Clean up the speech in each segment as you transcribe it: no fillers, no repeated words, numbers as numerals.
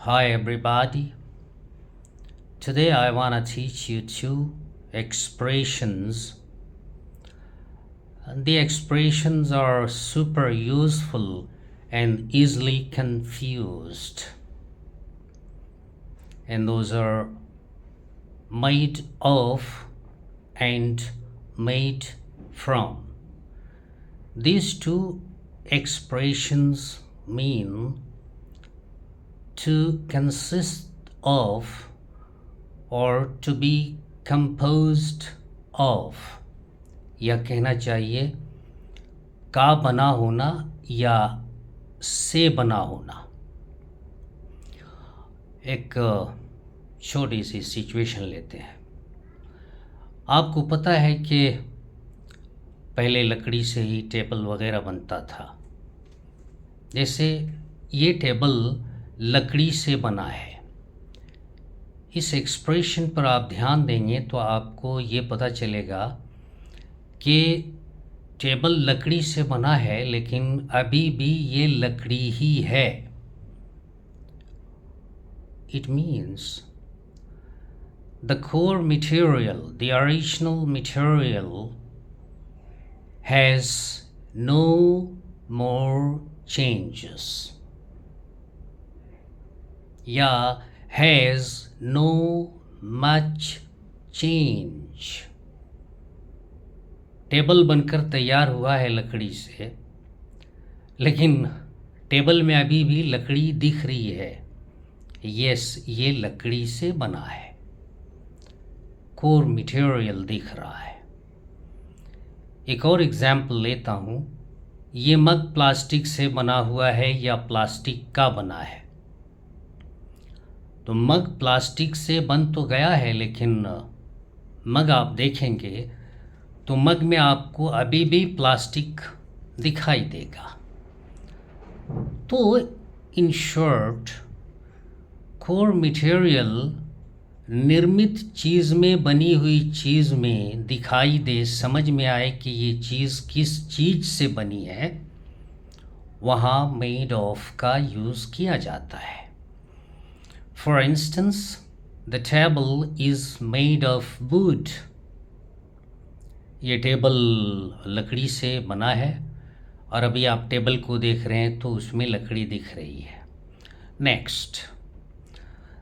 Hi everybody. Today I want to teach you two expressions. The expressions are super useful and easily confused. And those are made of and made from. These two expressions mean to consist of or to be composed of, या कहना चाहिए का बना होना या से बना होना। एक छोटी सी सिचुएशन लेते हैं। आपको पता है कि पहले लकड़ी से ही टेबल वगैरह बनता था। जैसे ये टेबल लकड़ी से बना है। इस एक्सप्रेशन पर आप ध्यान देंगे तो आपको ये पता चलेगा कि टेबल लकड़ी से बना है, लेकिन अभी भी ये लकड़ी ही है। It means the core material, the original material has no more changes, या has no much change। Table बनकर तैयार हुआ है लकड़ी से, लेकिन टेबल में अभी भी लकड़ी दिख रही है। यस, ये लकड़ी से बना है, कोर मटेरियल दिख रहा है। एक और एग्जाम्पल लेता हूँ। ये मग प्लास्टिक से बना हुआ है या प्लास्टिक का बना है? तो मग प्लास्टिक से बन तो गया है, लेकिन मग आप देखेंगे तो मग में आपको अभी भी प्लास्टिक दिखाई देगा। तो इन शॉर्ट, कोर मटेरियल निर्मित चीज़ में, बनी हुई चीज़ में दिखाई दे, समझ में आए कि ये चीज़ किस चीज़ से बनी है, वहाँ मेड ऑफ का यूज़ किया जाता है। For instance, the table is made of would. ये टेबल लकड़ी से बना है और अभी आप टेबल को देख रहे हैं तो उसमें लकड़ी दिख रही है। Next,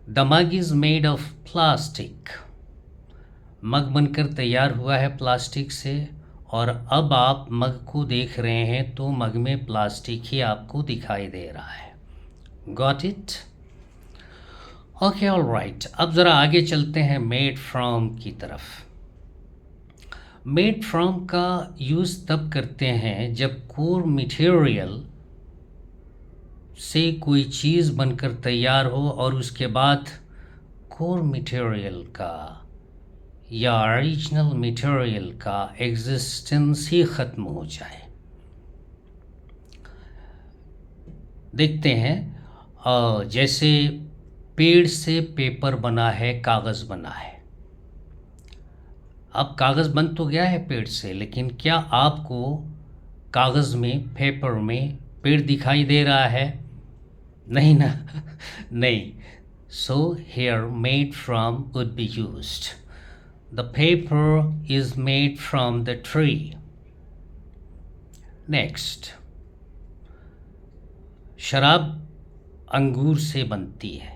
the mug is made of plastic. Mug बनकर तैयार हुआ है प्लास्टिक से, और अब आप मग को देख रहे हैं तो मग में प्लास्टिक ही आपको दिखाई दे रहा है। Got it? Okay, all right. अब ज़रा आगे चलते हैं मेड फ्रॉम की तरफ। मेड फ्रॉम का यूज़ तब करते हैं जब कोर मटेरियल से कोई चीज़ बनकर तैयार हो और उसके बाद कोर मटेरियल का या ओरिजिनल मटेरियल का एग्जिस्टेंस ही ख़त्म हो जाए। देखते हैं, जैसे पेड़ से पेपर बना है, कागज़ बना है। अब कागज़ बन तो गया है पेड़ से, लेकिन क्या आपको कागज़ में, पेपर में पेड़ दिखाई दे रहा है? नहीं ना। नहीं। So here made from would be used. The paper is made from the tree. Next, शराब अंगूर से बनती है।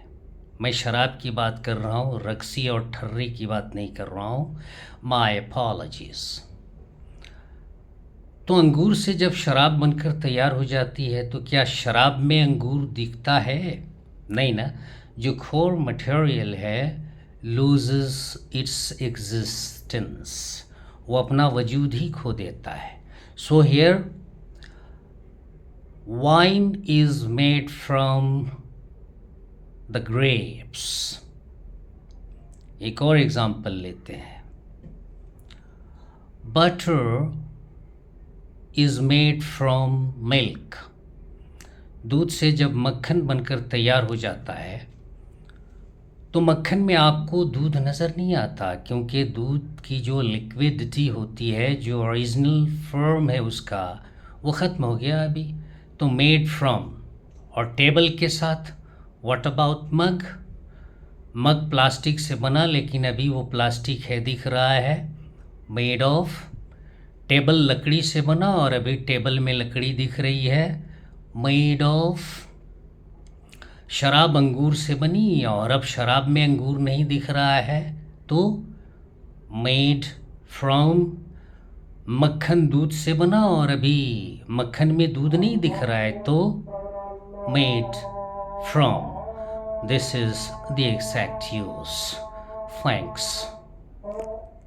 मैं शराब की बात कर रहा हूँ, रक्सी और ठर्री की बात नहीं कर रहा हूँ। My apologies. तो अंगूर से जब शराब बनकर तैयार हो जाती है तो क्या शराब में अंगूर दिखता है? नहीं ना। जो कोर मटेरियल है लूजेस इट्स एग्जिस्टेंस, वो अपना वजूद ही खो देता है। So here wine is made from the grapes. एक और एग्जाम्पल लेते हैं। Butter is made from milk. दूध से जब मक्खन बनकर तैयार हो जाता है तो मक्खन में आपको दूध नज़र नहीं आता, क्योंकि दूध की जो लिक्विडिटी होती है, जो ओरिजिनल फॉर्म है उसका, वो ख़त्म हो गया अभी। तो मेड फ्रॉम और टेबल के साथ what about mug? Mug plastic से बना, लेकिन अभी वो प्लास्टिक है दिख रहा है। Made of. टेबल लकड़ी से बना और अभी टेबल में लकड़ी दिख रही है। Made of. शराब अंगूर से बनी और अब शराब में अंगूर नहीं दिख रहा है, तो मेड फ्रॉम। मक्खन दूध से बना और अभी मक्खन में दूध नहीं दिख रहा है, तो made from. This is the exact use. Thanks.